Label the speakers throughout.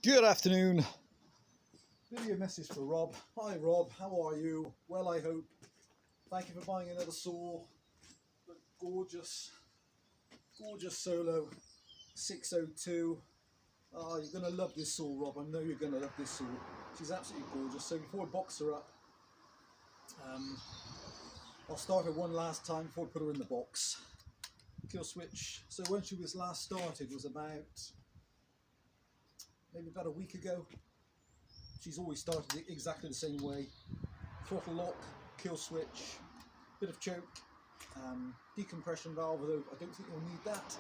Speaker 1: Good afternoon. Video message for Rob. Hi Rob, how are you? Well, I hope. Thank you for buying another saw. The gorgeous Solo 602. Oh, you're going to love this saw, Rob. I know you're going to love this saw. She's absolutely gorgeous. So before I box her up, I'll start her one last time before I put her in the box. Kill switch. So when she was last started was maybe about a week ago. She's always started exactly the same way. Throttle lock, kill switch, bit of choke, decompression valve, although I don't think you'll need that.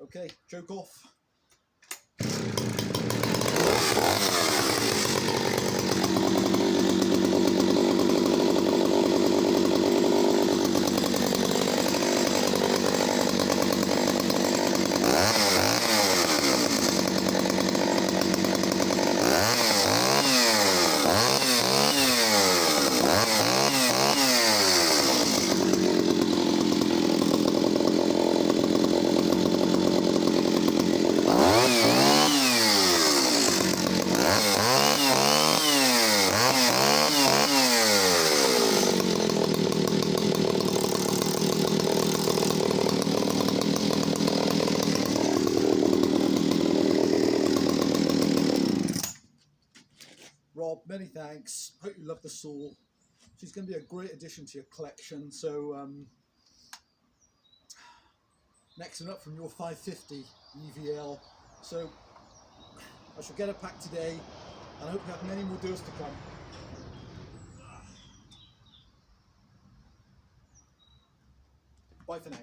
Speaker 1: Okay, choke off. Rob, many thanks. Hope you love the saw. She's going to be a great addition to your collection. So next one up from your 550 EVL. So I shall get it packed today, and I hope you have many more deals to come. Bye for now.